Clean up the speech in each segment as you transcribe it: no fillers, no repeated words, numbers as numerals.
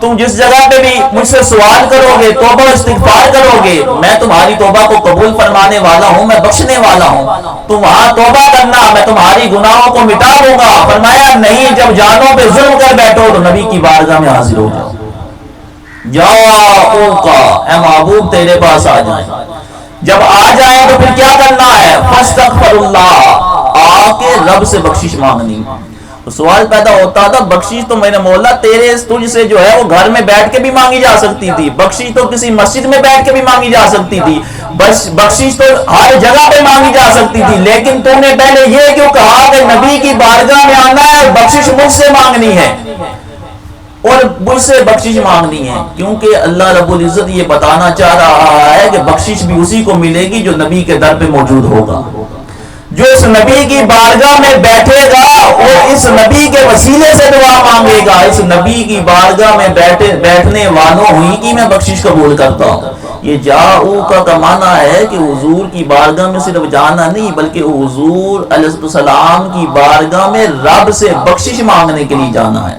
تم جس جگہ پہ بھی مجھ سے سوال کرو گے، توبہ استغفار کرو گے، میں تمہاری توبہ کو قبول فرمانے والا ہوں، میں بخشنے والا ہوں، تم وہاں توبہ کرنا، میں تمہاری گناہوں کو مٹا دوں گا۔ فرمایا نہیں، جب جانوں پہ ظلم کر بیٹھو تو نبی کی بارگاہ میں حاضر ہو جاؤ، جاؤ کا اے محبوب تیرے پاس آ جائیں۔ جب آ جائیں تو پھر کیا کرنا ہے؟ فاستغفر اللہ، آ کے رب سے بخشش مانگنی۔ تو سوال پیدا ہوتا تھا، بخشش تو میرے مولا تجھ سے جو ہے وہ گھر میں بیٹھ کے بھی مانگی جا سکتی تھی، بخشش تو کسی مسجد میں بیٹھ کے بھی مانگی جا سکتی تھی، بخشش تو ہر جگہ پہ مانگی جا سکتی تھی، لیکن تو نے پہلے یہ کیوں کہا کہ نبی کی بارگاہ میں آنا ہے اور بخشش مجھ سے مانگنی ہے، اور مجھ سے بخشش مانگنی ہے؟ کیونکہ اللہ رب العزت یہ بتانا چاہ رہا ہے کہ بخشش بھی اسی کو ملے گی جو نبی کے در پہ موجود ہوگا، جو اس نبی کی بارگاہ میں بیٹھے گا اور اس نبی کے وسیلے سے دعا مانگے گا۔ اس نبی کی بارگاہ میں بیٹھنے والوں ہوئی کی میں بخشش قبول کرتا ہوں۔ یہ جاؤ کا معنی ہے کہ حضور کی بارگاہ میں صرف جانا نہیں، بلکہ حضور علیہ السلام کی بارگاہ میں رب سے بخشش مانگنے کے لیے جانا ہے۔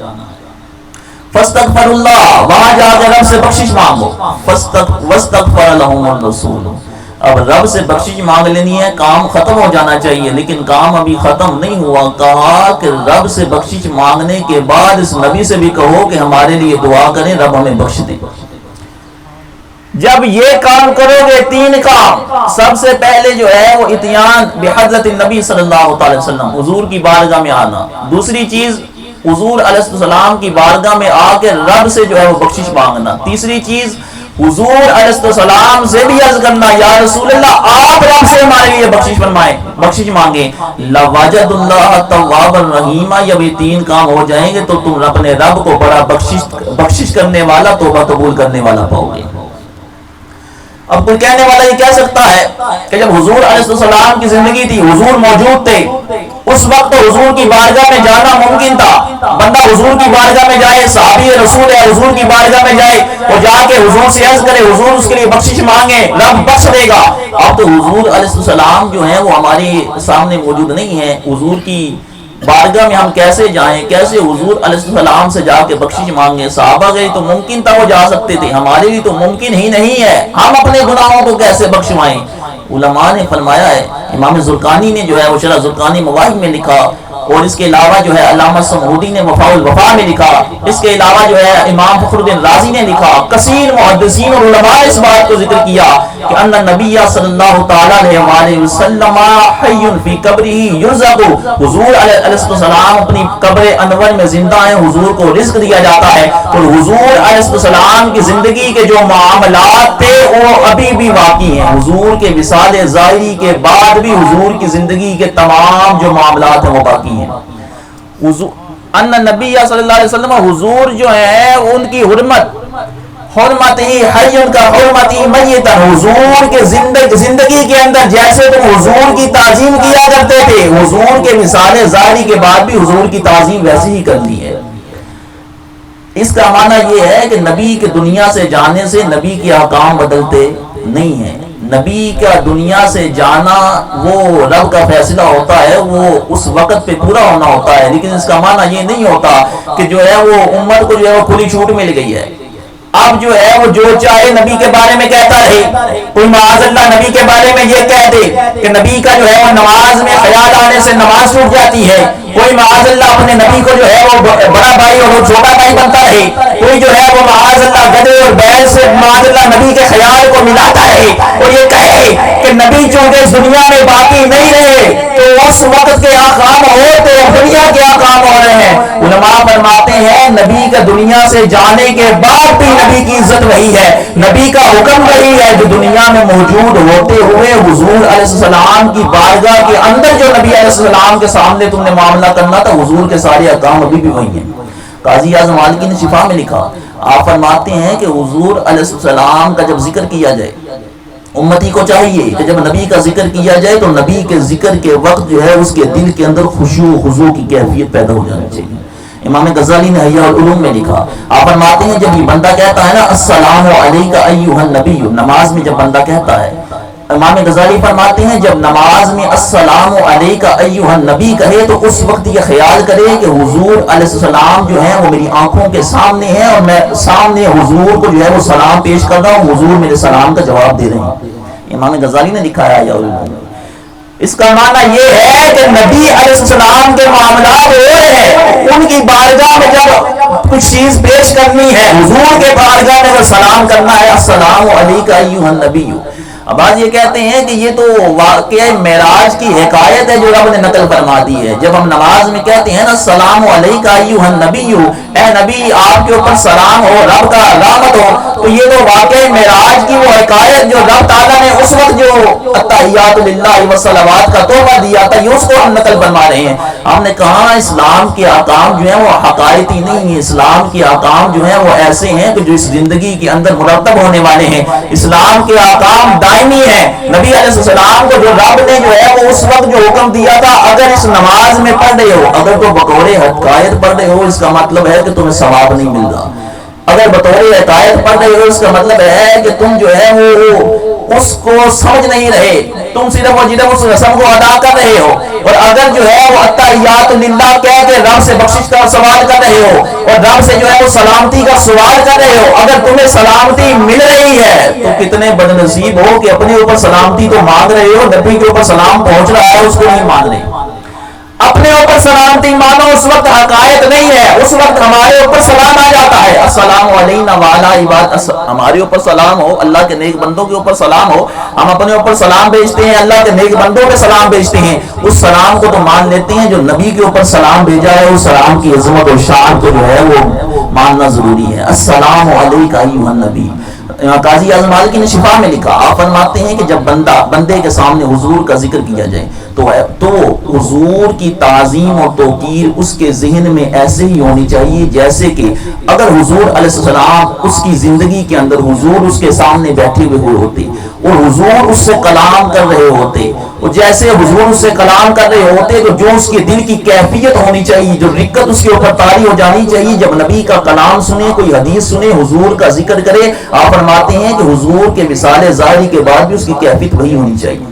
فاستغفر اللہ، وہاں جا کے رب سے بخشش مانگو۔ واستغفر لهم الرسول، اب رب سے بخشش مانگ لینی ہے، کام ختم ہو جانا چاہیے، لیکن کام ابھی ختم نہیں ہوا۔ کہا کہ رب سے بخشش مانگنے کے بعد اس نبی سے بھی کہو کہ ہمارے لیے دعا کریں، رب ہمیں بخش دے۔ جب یہ کام کرو گے، تین کام، سب سے پہلے جو ہے وہ اتیان بحضرت النبی صلی اللہ علیہ وسلم، حضور کی بارگاہ میں آنا۔ دوسری چیز، حضور علیہ السلام کی بارگاہ میں آ کے رب سے جو ہے وہ بخشش مانگنا۔ تیسری چیز، حضور علیہ السلام سے بھی عرض کرنا، یا رسول اللہ آپ رب سے ہمارے لیے بخشش فرمائیں، بخشش مانگیں۔ لَوَجَدُ اللَّهَ تَوَّابًا رَحِيمًا، جب یہ تین کام ہو جائیں گے تو تم اپنے رب کو بڑا بخشش کرنے والا، توبہ قبول کرنے والا پاؤ گے۔ اب کوئی کہنے والا یہ کہہ سکتا ہے کہ جب حضور علیہ السلام کی زندگی تھی، حضور موجود تھے، اس وقت تو حضور کی بارگاہ میں جانا ممکن تھا، بندہ حضور کی بارگاہ میں جائے، صحابی رسول ہے، حضور کی بارگاہ میں جائے اور جا کے حضور سے عرض کرے، حضور اس کے لیے بخشش مانگے، رب بخش دے گا۔ اب تو حضور علیہ السلام جو ہیں وہ ہمارے سامنے موجود نہیں ہیں، حضور کی بارگاہ میں ہم کیسے جائیں، کیسے حضور علیہ السلام سے جا کے بخشش مانگیں؟ صحابہ کے لیے تو ممکن تھا وہ جا سکتے تھے، ہمارے لیے تو ممکن ہی نہیں ہے، ہم اپنے گناہوں کو کیسے بخشوائیں؟ علماء نے فرمایا ہے، امام زرقانی نے جو ہے وہ شرح زرقانی مواہب میں لکھا، اور اس کے علاوہ جو ہے علامہ سمعودی نے وفاء الوفا میں لکھا، اس کے علاوہ جو ہے امام فخر الدین رازی نے لکھا، کثیر محدثین اور علماء نے اس بات کو ذکر کیا کہ ان نبی صلی اللہ تعالی علیہ وسلم حی فی قبرہ یرزق، حضور علیہ السلام اپنی قبر انور میں زندہ ہیں، حضور کو رزق دیا جاتا ہے، اور حضور علیہ السلام کی زندگی کے جو معاملات تھے وہ ابھی بھی باقی ہیں، حضور کے وصال ظاہری کے بعد بھی حضور کی زندگی کے تمام جو معاملات ہیں وہ باقی ہیں۔ ان نبی صلی اللہ علیہ وسلم، حضور جو ہیں ان کی حرمت ہی حی کا حرمت ہی میت، حضور کے زندگی کے اندر جیسے تم حضور کی تعظیم کیا کرتے تھے، حضور کے وصال ظاہری کے بعد بھی حضور کی تعظیم ویسے ہی کرنی ہے۔ اس کا معنی یہ ہے کہ نبی کے دنیا سے جانے سے نبی کے احکام بدلتے نہیں ہیں، نبی کا دنیا سے جانا وہ رب کا فیصلہ ہوتا ہے، وہ اس وقت پہ پورا ہونا ہوتا ہے، لیکن اس کا معنی یہ نہیں ہوتا کہ جو ہے وہ امت کو جو ہے وہ کھلی چھوٹ مل گئی ہے، اب جو ہے وہ جو چاہے نبی کے بارے میں کہتا رہے۔ کوئی معاذ اللہ نبی کے بارے میں یہ کہہ دے کہ نبی کا جو ہے وہ نماز میں خیال آنے سے نماز ٹوٹ جاتی ہے، کوئی معاذ اللہ اپنے نبی کو جو ہے وہ بڑا بھائی اور وہ چھوٹا بھائی بنتا رہے، کوئی جو ہے وہ معاذ اللہ گدھے اور بیل سے معاذ اللہ نبی کے خیال کو ملاتا رہے اور یہ کہے کہ نبی چونکہ اس دنیا میں باقی نہیں رہے تو اس وقت کے احکام ہوتے دنیا کے احکام ہو رہے ہیں۔ علماء فرماتے ہیں نبی کا دنیا سے جانے کے بعد بھی نبی کی عزت وہی ہے، نبی کا حکم وہی ہے جو دنیا میں موجود ہوتے ہوئے حضور علیہ السلام کی بارگاہ کے اندر جو نبی علیہ السلام کے سامنے تم نے معاملہ کرنا تھا، حضور کے سارے احکام ابھی بھی وہی ہیں۔ قاضی اعظم مالکی نے شفا میں لکھا، آپ فرماتے ہیں کہ حضور علیہ السلام کا جب ذکر کیا جائے، امتی کو چاہیے کہ جب نبی کا ذکر کیا جائے تو نبی کے ذکر کے وقت جو ہے اس کے دل کے اندر خشوع و خضوع کی کیفیت پیدا ہو جانی چاہیے۔ امام غزالی نے احیاء العلوم میں لکھا، آپ فرماتے ہیں جب یہ بندہ کہتا ہے نا السلام علیکہ ایھا النبی، نماز میں جب بندہ کہتا ہے امام غزالی فرماتے ہیں جب نماز میں السلام علیکہ ایھا النبی کہے تو اس وقت یہ خیال کرے کہ حضور علیہ السلام جو ہیں وہ میری آنکھوں کے سامنے ہیں اور میں سامنے حضور کو جو ہے وہ سلام پیش کر رہا ہوں، حضور میرے سلام کا جواب دے رہے ہیں۔ امام غزالی نے لکھا ہے اس کا معنی یہ ہے کہ نبی علیہ السلام کے معاملات ہو رہے ہیں، ان کی بارگاہ میں جب کچھ چیز پیش کرنی ہے، حضور کے بارگاہ میں سلام کرنا ہے، السلام علیکہ ایھا النبی۔ اب آج یہ کہتے ہیں کہ یہ تو واقعہ معراج کی حکایت ہے جو رب نے نقل فرما دی ہے۔ جب ہم نماز میں کہتے ہیں نا السلام علیکہ ایھا النبی، اے نبی آپ کے اوپر سلام ہو، رب کا رحمت ہو، تو یہ تو واقعہ معراج کی وہ حکایت جو رب تعالیٰ نے اس وقت جو التحیات للہ والصلوات کا تحفہ دیا تھا، یہ اس کو ہم نقل فرما رہے ہیں۔ ہم نے کہا اسلام کے احکام جو ہیں وہ حقائقی نہیں ہیں، اسلام کے احکام جو ہیں وہ ایسے ہیں کہ جو اس زندگی کے اندر مرتب ہونے والے ہیں۔ اسلام کے احکام دائمی ہے۔ نبی علیہ السلام کو جو رب نے جو ہے وہ اس وقت جو حکم دیا تھا، اگر اس نماز میں پڑھ رہے ہو، اگر تو بطور حقائق پڑھ رہے ہو، اس کا مطلب ہے کہ تمہیں ثواب نہیں مل رہا۔ اگر بطور حقائق پڑھ رہے ہو، اس کا مطلب ہے کہ تم جو ہے وہ اس کو سمجھ نہیں رہے، تم صرف اور صرف اس رسم کو ادا کر رہے ہو۔ اور اگر جو ہے وہ التحیات للہ کہہ کے رب سے بخشش کا سوال کر رہے ہو اور رب سے جو ہے وہ سلامتی کا سوال کر رہے ہو، اگر تمہیں سلامتی مل رہی ہے تو کتنے بد نصیب ہو کہ اپنے اوپر سلامتی تو مانگ رہے ہو، نبی کے اوپر سلام پہنچ رہا ہے اس کو نہیں مان رہے۔ اپنے اوپر سلامتی مانو، اس وقت حقائق نہیں ہے، اس وقت ہمارے اوپر سلام آ جاتا ہے، السلام علینا وعلی عباد، ہمارے اوپر سلام ہو، اللہ کے نیک بندوں کے اوپر سلام ہو، ہم اپنے اوپر سلام بھیجتے ہیں، اللہ کے نیک بندوں پہ سلام بھیجتے ہیں، اس سلام کو تو مان لیتے ہیں، جو نبی کے اوپر سلام بھیجا ہے اس سلام کی عظمت اور شان کو جو ہے وہ ماننا ضروری ہے۔ السلام علیکہ ایھا النبی۔ قاضی اعظم مالکی نے شفا میں لکھا، آپ فرماتے ہیں کہ جب بندے کے سامنے حضور کا ذکر کیا جائے تو حضور کی تعظیم اور توقیر اس کے ذہن میں ایسے ہی ہونی چاہیے جیسے کہ اگر حضور علیہ السلام اس کی زندگی کے اندر حضور اس کے سامنے بیٹھے ہوئے ہوتے اور حضور اس سے کلام کر رہے ہوتے، اور جیسے حضور اس سے کلام کر رہے ہوتے تو جو اس کے دل کی کیفیت ہونی چاہیے، جو رکت اس کے اوپر طاری ہو جانی چاہیے، جب نبی کا کلام سنے، کوئی حدیث سنے، حضور کا ذکر کرے، آپ فرماتے ہیں کہ حضور کے وصال ظاہری کے بعد بھی اس کی کیفیت وہی ہونی چاہیے،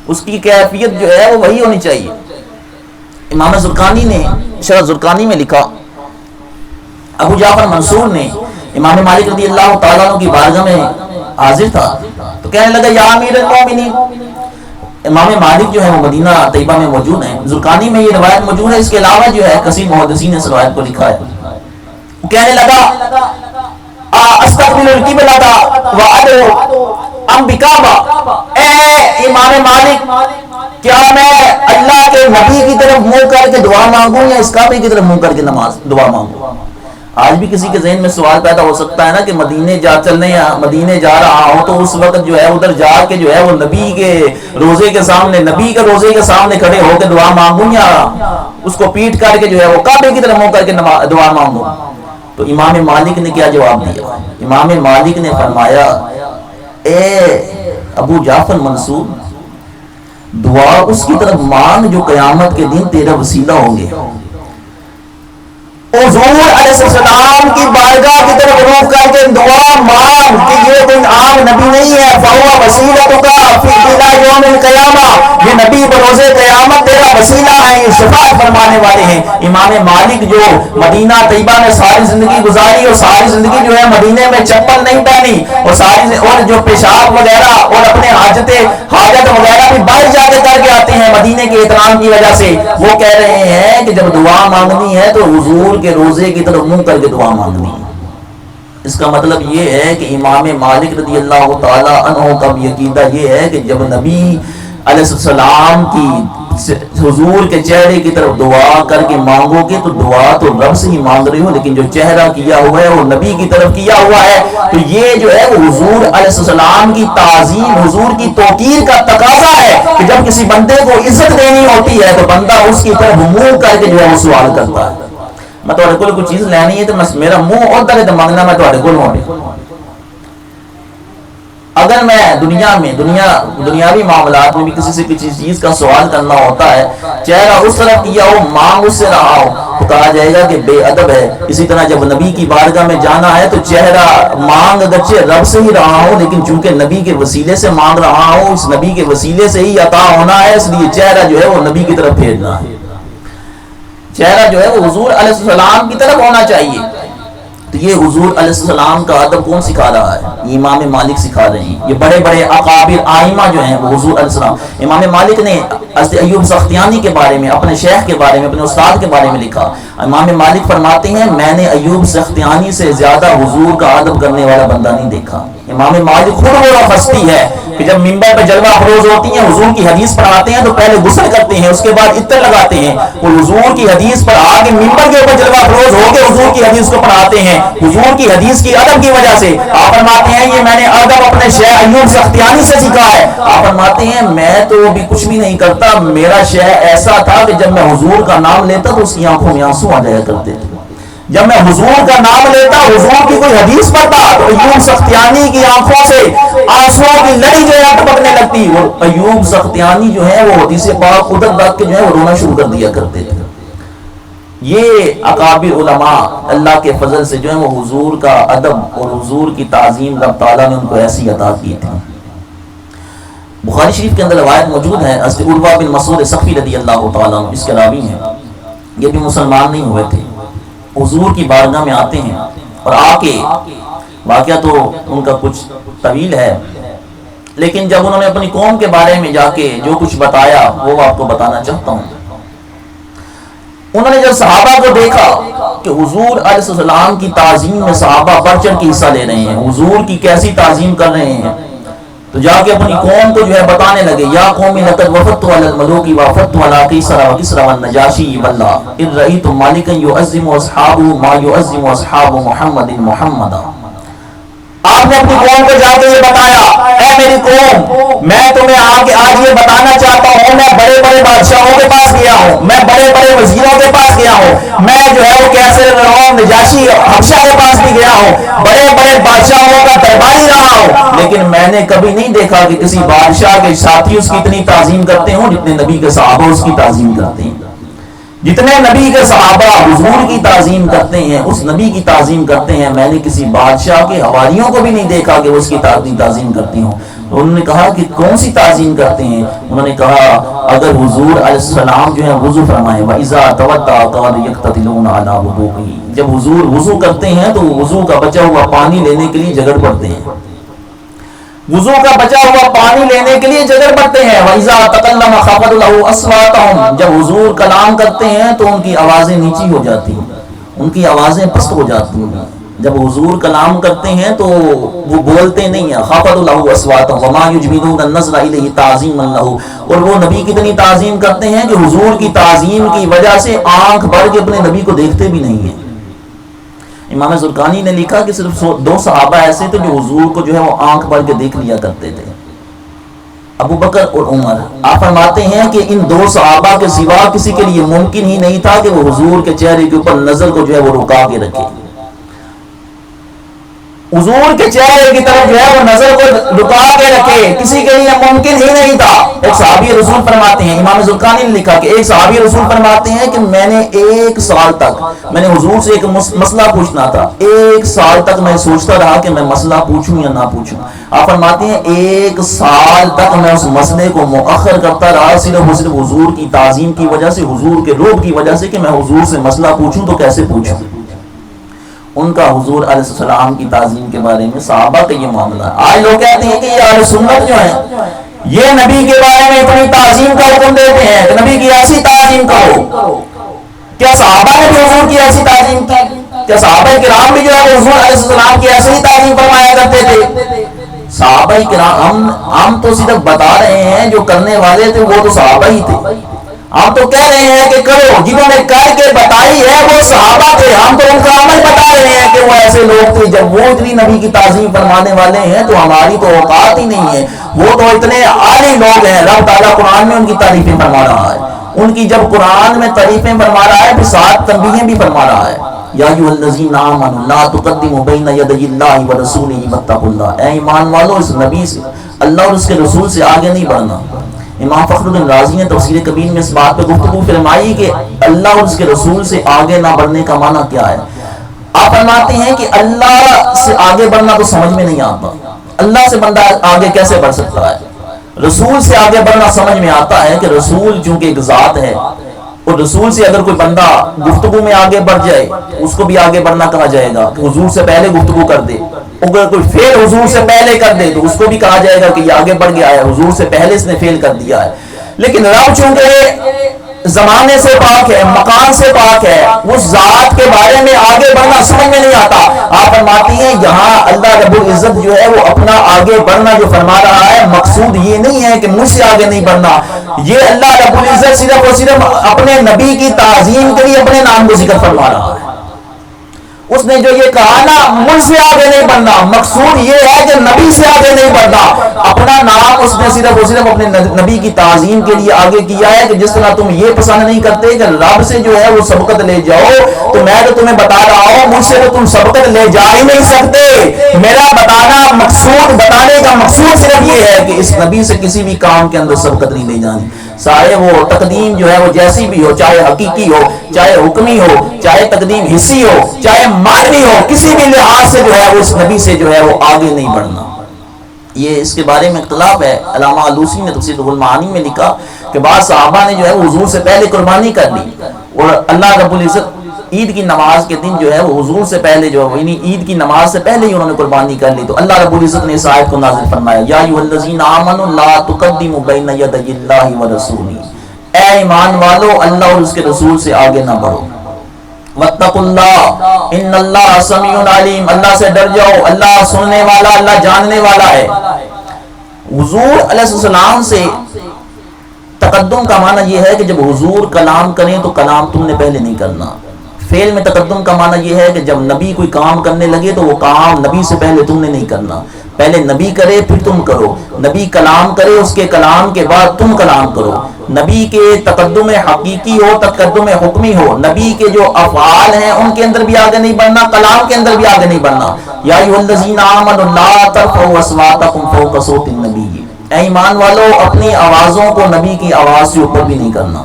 اس کی کیفیت جو ہے وہ وہی ہونی چاہیے۔ امام زرقانی نے شرح زرقانی میں لکھا، ابو جعفر منصور نے امام مالک رضی اللہ تعالیٰ عنہ کی بارگاہ میں حاضر تھا تو کہنے لگا یا امیر المومنین۔ امام مالک جو ہے وہ مدینہ طیبہ میں موجود ہیں، زرقانی میں یہ روایت موجود ہے، اس کے علاوہ جو ہے کثیر محدثین نے اس روایت کو لکھا ہے۔ وہ کہنے لگا استقبل القبلۃ وادعو ام بکعبہ، اے امام مالک کیا میں اللہ کے نبی کی طرف منہ کر کے دعا مانگوں یا اس کعبے کی طرف منہ کر کے دعا مانگوں؟ آج بھی کسی کے ذہن میں سوال پیدا ہو سکتا ہے نا کہ مدینے جا رہا ہو تو اس وقت جو ہے ادھر جا کے جو ہے وہ نبی کے روزے کے سامنے کھڑے ہو کے دعا مانگوں یا اس کو پیٹ کر کے جو ہے وہ کعبے کی طرف منہ کر کے دعا مانگوں؟ تو امام مالک نے کیا جواب دیا؟ امام مالک نے فرمایا اے ابو جعفر منصور، دعا اس کی طرف مانگ جو قیامت کے دن تیرا وسیلہ ہوں گے۔ حضور علیہ السلام کی بارگاہ کی طرف رخ کر کے دعا مانگ کہ یہ کوئی عام نبی نہیں ہے، فہو وسیلتک فی الی یوم القیامہ، یہ نبی بروز قیامت تیرا وسیلہ ہے، یہ شفاعت فرمانے والے ہیں۔ امام مالک جو مدینہ طیبہ میں ساری زندگی گزاری اور ساری زندگی جو ہے مدینے میں چپل نہیں پہنی اور جو پیشاب وغیرہ اور اپنے حاجت وغیرہ بھی باہر جا کے کر کے آتے ہیں مدینے کے احترام کی وجہ سے، وہ کہہ رہے ہیں کہ جب دعا مانگنی ہے تو حضور کے روزے کی طرف منہ کر کے دعا مانگنی۔ اس کا مطلب یہ ہے کہ امام مالک رضی اللہ تعالی عنہ کا بھی عقیدہ یہ ہے کہ جب نبی علیہ السلام کی حضور کے چہرے کی طرف دعا کر کے مانگو گے تو دعا تو رب سے ہی مانگ رہی ہو، لیکن جو چہرہ کیا ہوا ہے وہ نبی کی طرف کیا ہوا ہے، تو یہ جو ہے وہ حضور علیہ السلام کی تعظیم، حضور کی توقیر کا تقاضا ہے کہ جب کسی بندے کو عزت دینی ہوتی ہے تو بندہ اس کی طرف منہ کر کے جو ہے وہ سوال کرتا ہے۔ میں تھوڑے کو کوئی چیز لینی ہے تو میرا منہ ادھر ہے تو مانگنا میں تھوڑے کو ہوں۔ اگر میں دنیاوی معاملات میں بھی کسی سے کسی چیز کا سوال کرنا ہوتا ہے، چہرہ اس طرف کیا ہو، مانگ اس سے رہا ہو، تو کہا جائے گا کہ بے ادب ہے۔ اسی طرح جب نبی کی بارگاہ میں جانا ہے تو چہرہ مانگ اگرچہ رب سے ہی رہا ہو، لیکن چونکہ نبی کے وسیلے سے مانگ رہا ہو، اس نبی کے وسیلے سے ہی عطا ہونا ہے، اس لیے چہرہ جو ہے وہ نبی کی طرف پھیرنا ہے، چہرہ جو ہے وہ حضور علیہ السلام کی طرف ہونا چاہیے۔ تو یہ حضور علیہ السلام کا ادب کون سکھا رہا ہے؟ یہ امام مالک سکھا رہے ہیں۔ یہ بڑے بڑے اکابر آئمہ جو ہیں وہ حضور علیہ السلام، امام مالک نے حضرت ایوب سختیانی کے بارے میں، اپنے شیخ کے بارے میں، اپنے استاد کے بارے میں لکھا۔ امام مالک فرماتے ہیں میں نے ایوب سختیانی سے زیادہ حضور کا ادب کرنے والا بندہ نہیں دیکھا۔ امام مالک خود وہ ہستی ہے کہ جب ممبر پہ جلوہ افروز ہوتی ہیں، حضور کی حدیث پڑھاتے ہیں تو پہلے غسل کرتے ہیں، اس کے بعد عطر لگاتے ہیں، وہ حضور کی حدیث پر آ کے ممبر کے اوپر جلوہ افروز ہو کے حضور کی حدیث کو پڑھاتے ہیں، حضور کی حدیث کی ادب کی وجہ سے۔ آپ فرماتے ہیں یہ میں نے ادب اپنے شیخ ایوب سختیانی سے سیکھا ہے۔ آپ فرماتے ہیں میں تو بھی کچھ بھی نہیں کرتا، میرا شیخ ایسا تھا کہ جب میں حضور کا نام لیتا تو اس کی آنکھوں میں آنسو آ جایا کرتے تھے۔ جب میں حضور کا نام لیتا، حضور کی کوئی حدیث پڑھتا تو ایوب سختیانی کی آنکھوں سے آنسوؤں کی لڑی جو ہے ٹپکنے لگتی۔ وہ ایوب سختیانی جو ہے وہ حدیث پاک ادھر رکھ کے جو ہے وہ رونا شروع کر دیا کرتے تھے۔ یہ اکابر علماء اللہ کے فضل سے جو ہے وہ حضور کا ادب اور حضور کی تعظیم رب تعالیٰ نے ان کو ایسی عطا کی تھی۔ بخاری شریف کے اندر روایت موجود ہے، حضرت عروہ بن مسعود ثقفی رضی اللہ تعالیٰ عنہ اس کے راوی ہیں، یہ بھی مسلمان نہیں ہوئے تھے، حضور کی بارگاہ میں آتے ہیں اور آ کے واقعہ تو ان کا کچھ طویل ہے، لیکن جب انہوں نے اپنی قوم کے بارے میں جا کے جو کچھ بتایا وہ آپ کو بتانا چاہتا ہوں۔ انہوں نے جب صحابہ کو دیکھا کہ حضور علیہ السلام کی تعظیم میں صحابہ بڑھ چڑھ کے حصہ لے رہے ہیں، حضور کی کیسی تعظیم کر رہے ہیں، تو جا کے اپنی قوم کو جو ہے بتانے لگے، یا قوم لقد وفدت علی الملوک وفدت علی قیصر وکسری والنجاشی واللہ اذ رأیت مالکا یعظم اصحابہ ما یعظم اصحاب محمد محمدا۔ آپ نے اپنی قوم کو جا کے یہ بتایا، اے میری قوم میں تمہیں آج یہ بتانا چاہتا ہوں، میں بڑے بڑے بادشاہوں کے پاس گیا ہوں، میں بڑے بڑے وزیروں کے پاس گیا ہوں، میں جو ہے وہ کیسر روم نجاشی حبشہ کے پاس بھی گیا ہوں، بڑے بڑے بادشاہوں کا درباری رہا ہوں، لیکن میں نے کبھی نہیں دیکھا کہ کسی بادشاہ کے ساتھی اس کی اتنی تعظیم کرتے ہوں جتنے نبی کے صحابہ اس کی تعظیم کرتے ہیں۔ جتنے نبی کے صحابہ حضور کی تعظیم کرتے ہیں، اس نبی کی تعظیم کرتے ہیں، میں نے کسی بادشاہ کے حواریوں کو بھی نہیں دیکھا کہ وہ اس کی تعظیم کرتی ہوں۔ تو انہوں نے کہا کہ کون سی تعظیم کرتے ہیں؟ انہوں نے کہا اگر حضور علیہ السلام جو ہے وضو فرمائے وَإِذَا تَوَضَّأَ كَانُوا يَقْتَتِلُونَ عَلَى وُضُوئِهِ، جب حضور وضو کرتے ہیں تو وضو کا بچا ہوا پانی لینے کے لیے جھگڑ پڑتے ہیں، وضو کا بچا ہوا پانی لینے کے لیے جگڑ پڑتے ہیں۔ وَإِذَا تَكَلَّمَ خَفَضُوا لَهُ أَصْوَاتَهُمْ، جب حضور کلام کرتے ہیں تو ان کی آوازیں نیچی ہو جاتی ہیں، ان کی آوازیں پست ہو جاتی ہیں۔ جب حضور کلام کرتے ہیں تو وہ بولتے نہیں ہیں، خَفَضُوا لَهُ أَصْوَاتَهُمْ وَمَا يُجْمِدُونَ النَّظْرَ إِلَيْهِ تَعْظِيمًا لَهُ، اور وہ نبی کی اتنی تعظیم کرتے ہیں کہ حضور کی تعظیم کی وجہ سے آنکھ بھر کے اپنے نبی کو دیکھتے بھی نہیں ہیں۔ امام زرقانی نے لکھا کہ صرف 2 صحابہ ایسے تھے جو حضور کو جو ہے وہ آنکھ بھر کے دیکھ لیا کرتے تھے، ابو بکر اور عمر۔ آپ فرماتے ہیں کہ ان 2 صحابہ کے سوا کسی کے لیے ممکن ہی نہیں تھا کہ وہ حضور کے چہرے کے اوپر نظر کو جو ہے وہ رکا کے رکھے، حضور کے چہرے کی طرف جو ہے وہ نظر کو رکا کے رکھے، کسی کے لیے ممکن ہی نہیں تھا۔ ایک صحابی رسول فرماتے ہیں، امام زرقانی نے لکھا کہ ایک صحابی رسول فرماتے ہیں کہ میں نے 1 سال تک میں نے حضور سے ایک مسئلہ پوچھنا تھا، 1 سال تک میں سوچتا رہا کہ میں مسئلہ پوچھوں یا نہ پوچھوں۔ آپ فرماتے ہیں 1 سال تک میں اس مسئلے کو مؤخر کرتا رہا، صرف حضور کی تعظیم کی وجہ سے، حضور کے روب کی وجہ سے کہ میں حضور سے مسئلہ پوچھوں تو کیسے پوچھوں۔ ان کا حضور علیہ السلام کی تعظیم کے بارے میں صحابہ کا یہ معاملہ ہے۔ آج لوگ کہتے ہیں کہ یہ اہل سنت جو ہیں یہ نبی کے بارے میں اتنی تعظیم کا حکم دیتے ہیں کہ نبی کی ایسی تعظیم کرو۔ کیا صحابہ نے بھی حضور کی ایسی تعظیم کی؟ کیا صحابہ کرام بھی جو ہے حضور علیہ السلام کی ایسی ہی تعظیم فرمایا کرتے تھے؟ صحابہ کرام ہم تو صرف بتا رہے ہیں، جو کرنے والے تھے وہ تو صحابہ ہی تھے۔ ہم تو کہہ رہے ہیں کہ کرو، جنہوں نے کر کے بتائی ہے وہ صحابہ تھے، ہم تو ان کا عمل بتا رہے ہیں کہ وہ ایسے لوگ تھے۔ جب وہ اتنی نبی کی تعظیم فرمانے والے ہیں تو ہماری تو اوقات ہی نہیں ہے، وہ تو اتنے عالی لوگ ہیں۔ رب تعالیٰ قرآن میں ان کی تعریفیں فرما رہا ہے، ان کی جب قرآن میں تعریفیں فرما رہا ہے پھر 7 تنبیہیں بھی فرما رہا ہے۔ یا ایھا الذین آمنوا لا تقدموا بین یدی اللہ ورسولہ واتقوا اللہ، اے ایمان والو اس نبی سے، اللہ اور اس کے رسول سے آگے نہیں بڑھنا۔ امام فخر الدین رازی نے تفسیر کبیر میں اس بات پہ گفتگو فرمائی کہ اللہ اور اس کے رسول سے آگے نہ بڑھنے کا معنی کیا ہے۔ آپ فرماتے ہیں کہ اللہ سے آگے بڑھنا تو سمجھ میں نہیں آتا، اللہ سے بندہ آگے کیسے بڑھ سکتا ہے؟ رسول سے آگے بڑھنا سمجھ میں آتا ہے کہ رسول چونکہ ایک ذات ہے، اور رسول سے اگر کوئی بندہ گفتگو میں آگے بڑھ جائے اس کو بھی آگے بڑھنا کہا جائے گا کہ حضور سے پہلے گفتگو کر دے، اگر کوئی فعل حضور سے پہلے کر دے تو اس کو بھی کہا جائے گا کہ یہ آگے بڑھ گیا ہے، حضور سے پہلے اس نے فعل کر دیا ہے۔ لیکن رب چونکہ زمانے سے پاک ہے، مکان سے پاک ہے، اس ذات کے بارے میں آگے بڑھنا سمجھ میں نہیں آتا۔ آپ فرماتی ہیں یہاں اللہ رب العزت جو ہے وہ اپنا آگے بڑھنا جو فرما رہا ہے، مقصود یہ نہیں ہے کہ مجھ سے آگے نہیں بڑھنا، یہ اللہ رب العزت صرف اور صرف اپنے نبی کی تعظیم کے لیے اپنے نام کو ذکر فرما رہا ہے۔ اس نے جو یہ کہا نا مجھ سے آگے نہیں بڑھنا، مقصود یہ ہے کہ نبی سے آگے نہیں بڑھنا، اپنا نام اس نے صرف اور صرف اپنے نبی کی تعظیم کے لیے آگے کیا ہے کہ جس طرح تم یہ پسند نہیں کرتے کہ رب سے جو ہے وہ سبقت لے جاؤ، تو میں تو تمہیں بتا رہا ہوں مجھ سے تو تم سبقت لے جا ہی نہیں سکتے۔ میرا بتانے کا مقصود صرف یہ ہے کہ اس نبی سے کسی بھی کام کے اندر سبقت نہیں لے جانی، سارے وہ تقدیم جو ہے وہ جیسی بھی ہو، چاہے حقیقی ہو، چاہے حکمی ہو، چاہے تقدیم حصی ہو، چاہے معنوی ہو، کسی بھی لحاظ سے جو ہے وہ اس نبی سے جو ہے وہ آگے نہیں بڑھنا۔ یہ اس کے بارے میں اختلاف ہے۔ علامہ علوسی نے تفسیر المعانی میں لکھا کہ بعض صحابہ نے جو ہے حضور سے پہلے قربانی کر لی، اور اللہ رب العزت عید کی نماز کے دن جو ہے وہ حضور سے پہلے جو ہے یعنی عید کی نماز سے پہلے ہی انہوں نے قربانی کر لی، تو اللہ رب العزت نے اس آیت کو نازل فرمایا یا ایھا الذین آمنوا لا تقدموا بین یدی اللہ ورسولہ، اے ایمان والو اللہ اور اس کے رسول سے آگے نہ بڑھو۔ واتقوا اللہ ان اللہ سمیع علیم، اللہ سے ڈر جاؤ، اللہ سننے والا، اللہ جاننے والا ہے۔ حضور علیہ السلام سے تقدم کا معنی یہ ہے کہ جب حضور کلام کریں تو کلام تم نے پہلے نہیں کرنا۔ فعل میں تقدم کا معنی یہ ہے کہ جب نبی کوئی کام کرنے لگے تو وہ کام نبی سے پہلے تم نے نہیں کرنا، پہلے نبی کرے پھر تم کرو، نبی کلام کرے اس کے کلام کے بعد تم کلام کرو۔ نبی کے تقدم حقیقی ہو، تقدم حکمی ہو، نبی کے جو افعال ہیں ان کے اندر بھی آگے نہیں بڑھنا، کلام کے اندر بھی آگے نہیں بڑھنا۔ یا ایھا الذین آمنوا لا ترفعوا اصواتکم فوق صوت النبی، اے ایمان والو اپنی آوازوں کو نبی کی آواز سے اوپر بھی نہیں کرنا۔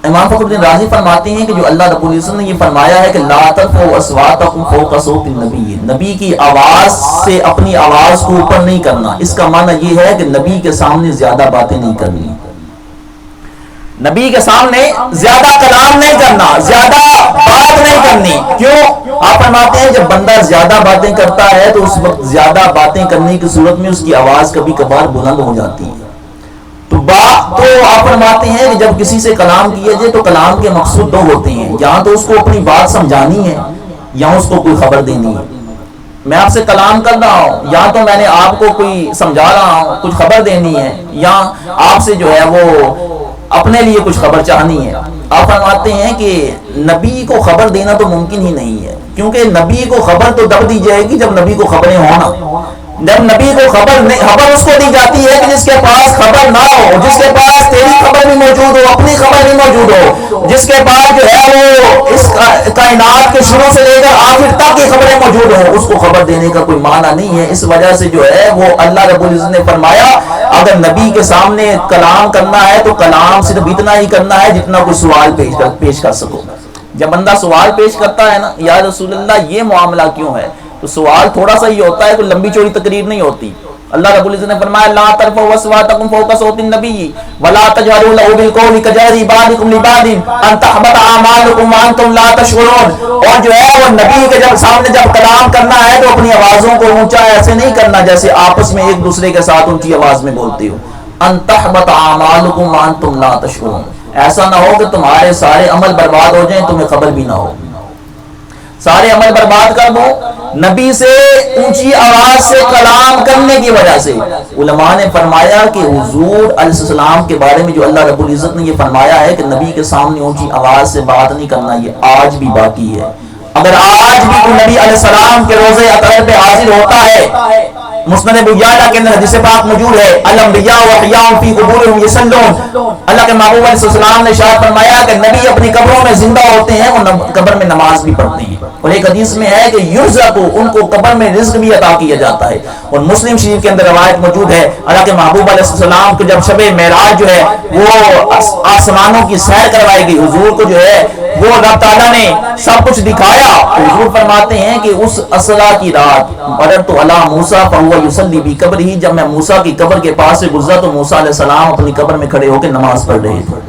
امام فخر الدین رازی فرماتے ہیں کہ جو اللہ رب العزت نے یہ فرمایا ہے کہ لا ترفعوا اصواتکم فوق صوت النبی، نبی کی آواز سے اپنی آواز کو اوپر نہیں کرنا، اس کا معنی یہ ہے کہ نبی کے سامنے زیادہ باتیں نہیں کرنی، نبی کے سامنے زیادہ کلام نہیں کرنا، زیادہ بات نہیں کرنی۔ کیوں؟ آپ فرماتے ہیں جب بندہ زیادہ باتیں کرتا ہے تو اس وقت زیادہ باتیں کرنے کی صورت میں اس کی آواز کبھی کبھار بلند ہو جاتی ہے۔ تو آپ فرماتے ہیں کہ جب کسی سے کلام کیا جائے تو کلام کے مقصود دو ہوتے ہیں، یا تو اس کو اپنی بات سمجھانی ہے یا اس کو کوئی خبر دینی ہے۔ میں آپ سے کلام کر رہا ہوں، یا تو میں نے آپ کو کوئی سمجھا رہا ہوں، کچھ خبر دینی ہے، یا آپ سے جو ہے وہ اپنے لیے کچھ خبر چاہنی ہے۔ آپ فرماتے ہیں کہ نبی کو خبر دینا تو ممکن ہی نہیں ہے، کیونکہ نبی کو خبر تو تب دی جائے گی جب نبی کو خبریں ہونا۔ جب نبی کو خبر اس کو دی جاتی ہے کہ جس کے پاس خبر نہ ہو، جس کے پاس تیری خبر بھی موجود ہو، اپنی خبر بھی موجود ہو، جس کے پاس جو ہے وہ اس کائنات کے شروع سے لے کر آخر تک کی خبریں موجود ہوں، اس کو خبر دینے کا کوئی معنی نہیں ہے۔ اس وجہ سے جو ہے وہ اللہ رب العزت نے فرمایا اگر نبی کے سامنے کلام کرنا ہے تو کلام صرف اتنا ہی کرنا ہے جتنا کوئی سوال پیش کر سکو۔ جب بندہ سوال پیش کرتا ہے نا یا رسول اللہ یہ معاملہ کیوں ہے، تو سوال تھوڑا سا ہی ہوتا ہے، کوئی لمبی چوڑی تقریر نہیں ہوتی۔ اللہ رب العزت نے فرمایا لا ترفعوا اصواتکم فوق صوت النبی ولا تجهروا له بالقول كجهر بعضكم لبعض ان تحبط اعمالكم وانتم لا تشعرون، اور جو ہے وہ نبی کے جب سامنے جب کلام کرنا ہے تو اپنی آوازوں کو اونچا ایسے نہیں کرنا جیسے آپس میں ایک دوسرے کے ساتھ اونچی آواز میں بولتے ہو۔ ان تحبط اعمالكم وانتم لا تشعرون، ایسا نہ ہو کہ تمہارے سارے عمل برباد ہو جائیں تمہیں خبر بھی نہ ہو، سارے عمل برباد کر دو نبی سے اونچی آواز سے کلام کرنے کی وجہ سے۔ علماء نے فرمایا کہ حضور علیہ السلام کے بارے میں جو اللہ رب العزت نے یہ فرمایا ہے کہ نبی کے سامنے اونچی آواز سے بات نہیں کرنا، یہ آج بھی باقی ہے۔ اگر آج بھی کوئی نبی علیہ السلام کے روزے اطہر پہ حاضر ہوتا ہے مسند ابو یعلا کے اندر حدیث پاک موجود ہے، الانبیاء واحیاء فی قبورہم یصلون، اللہ کے محبوب علیہ السلام نے ارشاد فرمایا کہ نبی اپنی قبروں میں زندہ ہوتے ہیں، وہ قبر میں نماز بھی پڑھتے ہیں، اور ایک حدیث میں ہے کہ یرزق، ان کو قبر میں رزق بھی عطا کیا جاتا ہے۔ اور مسلم شریف کے اندر روایت موجود ہے، اللہ کے محبوب علیہ السلام کو جب شب معراج جو ہے وہ آسمانوں کی سیر کروائی گئی، حضور کو جو ہے وہ رب تعالیٰ نے سب کچھ دکھایا، حضور فرماتے ہیں کہ اس اسرا کی رات مررت علی موسیٰ فہو یصلی بی قبرہ، جب میں موسیٰ کی قبر کے پاس سے گزرا تو موسیٰ علیہ السلام اپنی قبر میں کھڑے ہو کے نماز پڑھ رہے تھے۔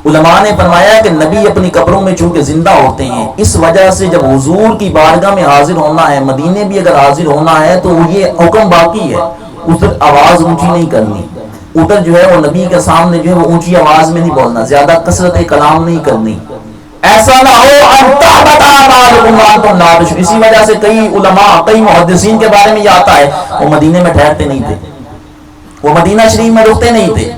علماء نے فرمایا کہ نبی اپنی قبروں میں چونکہ زندہ ہوتے ہیں، اس وجہ سے جب حضور کی بارگاہ میں حاضر ہونا ہے، مدینے بھی اگر حاضر ہونا ہے تو یہ حکم باقی ہے، ادھر آواز اونچی نہیں کرنی، ادھر جو ہے وہ نبی کے سامنے جو ہے وہ اونچی آواز میں نہیں بولنا، زیادہ کثرت کلام نہیں کرنی، ایسا نہ ہو ان تحبط اعمالکم وانتم لا تشعرون۔ اسی وجہ سے کئی علماء، کئی محدثین کے بارے میں یہ آتا ہے وہ مدینے میں ٹھہرتے نہیں تھے، وہ مدینہ شریف میں رکتے نہیں تھے،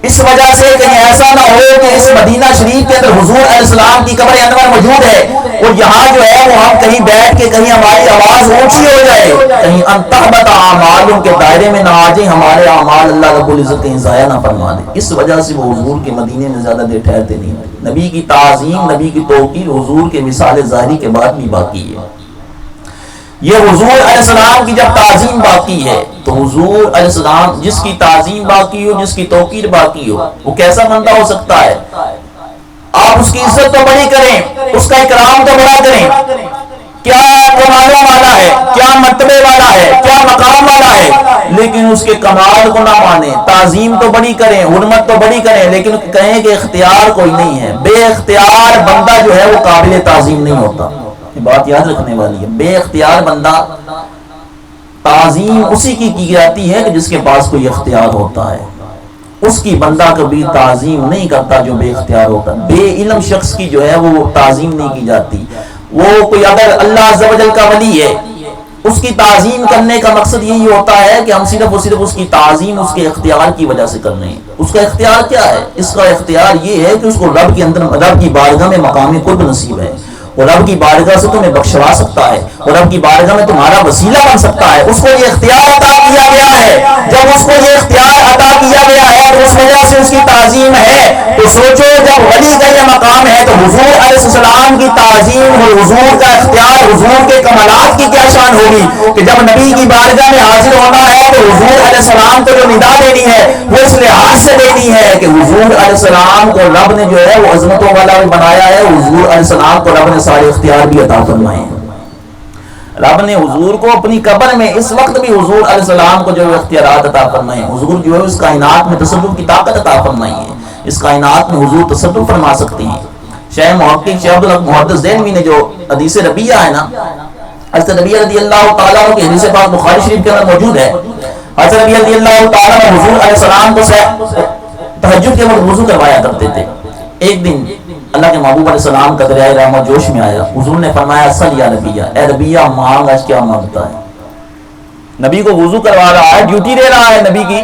اس وجہ سے کہیں ایسا نہ ہو کہ اس مدینہ شریف کے اندر حضور علیہ السلام کی قبر انور موجود ہے اور یہاں جو ہے وہ ہم کہیں بیٹھ کے کہیں ہماری آواز اونچی ہو جائے، کہیں ان تحبط اعمالکم کے دائرے میں نہ آ جائیں، ہمارے اعمال اللہ رب العزت کہیں ضائع نہ فرما دے، اس وجہ سے وہ حضور کے مدینے میں زیادہ دیر ٹھہرتے نہیں تھے۔ نبی کی تعظیم، نبی کی توقیر حضور کے مثال ظاہری کے بعد بھی باقی ہے۔ یہ حضور علیہ السلام کی جب تعظیم باقی ہے تو حضور علیہ السلام جس کی تعظیم باقی ہو، جس کی توقیر باقی ہو، وہ کیسا بندہ ہو سکتا ہے؟ آپ اس کی عزت تو بڑی کریں، اس کا اکرام تو بڑا کریں، کیا کمالوں والا ہے، کیا مرتبے والا ہے، کیا مقام والا ہے، لیکن اس کے کمال کو نہ مانیں، تعظیم تو بڑی کریں، حرمت تو بڑی کریں، لیکن کہیں کہ اختیار کوئی نہیں ہے۔ بے اختیار بندہ جو ہے وہ قابل تعظیم نہیں ہوتا، یہ بات یاد رکھنے والی ہے۔ بے اختیار بندہ، تعظیم اسی کی جاتی ہے کہ جس کے پاس کوئی اختیار ہوتا ہے، اس کی بندہ کبھی تعظیم نہیں کرتا جو بے اختیار ہوتا ہے۔ بے علم شخص کی جو ہے وہ تعظیم نہیں کی جاتی، وہ کوئی اگر اللہ عز و جل کا ولی ہے، اس کی تعظیم کرنے کا مقصد یہی ہوتا ہے کہ ہم صرف اور صرف اس کی تعظیم اس کے اختیار کی وجہ سے کر رہے ہیں۔ اس کا اختیار کیا ہے؟ اس کا اختیار یہ ہے کہ اس کو رب کے اندر، رب کی بارگاہ میں مقام قرب نصیب ہے، اور رب کی بارگاہ سے تمہیں بخشوا سکتا ہے، اور رب کی بارگاہ میں تمہارا وسیلہ بن سکتا ہے۔ اس کو یہ اختیار عطا کیا گیا ہے، جب اس کو یہ اختیار عطا کیا گیا ہے اور اس وجہ سے اس کی تعظیم ہے، تو سوچو جب ولی کا یہ مقام ہے تو حضور علیہ السلام کی تعظیم اور حضور کا اختیار، حضور کے کمالات کی کیا شان ہوگی کہ جب نبی کی بارگاہ میں حاضر ہونا ہے تو حضور علیہ السلام کو جو ندا دینی ہے وہ اس لحاظ سے دینی ہے کہ حضور علیہ السلام کو رب نے جو ہے وہ عظمتوں والا بھی بنایا ہے، حضور علیہ السلام کو رب نے سارے اختیار بھی عطا فرمائے ہیں۔ رب نے حضور کو اپنی قبر میں اس وقت بھی حضور علیہ السلام کو جو اختیارات عطا فرمائے ہیں، حضور جو ہے اس کائنات میں تصرف کی طاقت عطا فرمائی ہے، اس کائنات میں حضور تصرف فرما سکتے ہیں۔ شیخ محقق شیخ عبدالحق محدث دہلوی نے جو حدیث ربیہ ہے نا، حضرت ربیہ رضی اللہ تعالیٰ عنہ کی حدیث پاک بخاری شریف کے اندر موجود ہے، حضرت ربیہ رضی اللہ تعالیٰ عنہ حضور علیہ السلام کو تہجد کے وقت وضو کروایا کرتے تھے۔ ایک دن اللہ کے محبوب علیہ السلام کا دریائے رحمت جوش میں آیا، حضور نے فرمایا سل یا ربیہ، اے ربیہ مانگ، آج کیا مانگتا ہے؟ نبی کو وضو کروا رہا ہے، ڈیوٹی دے رہا ہے نبی کی،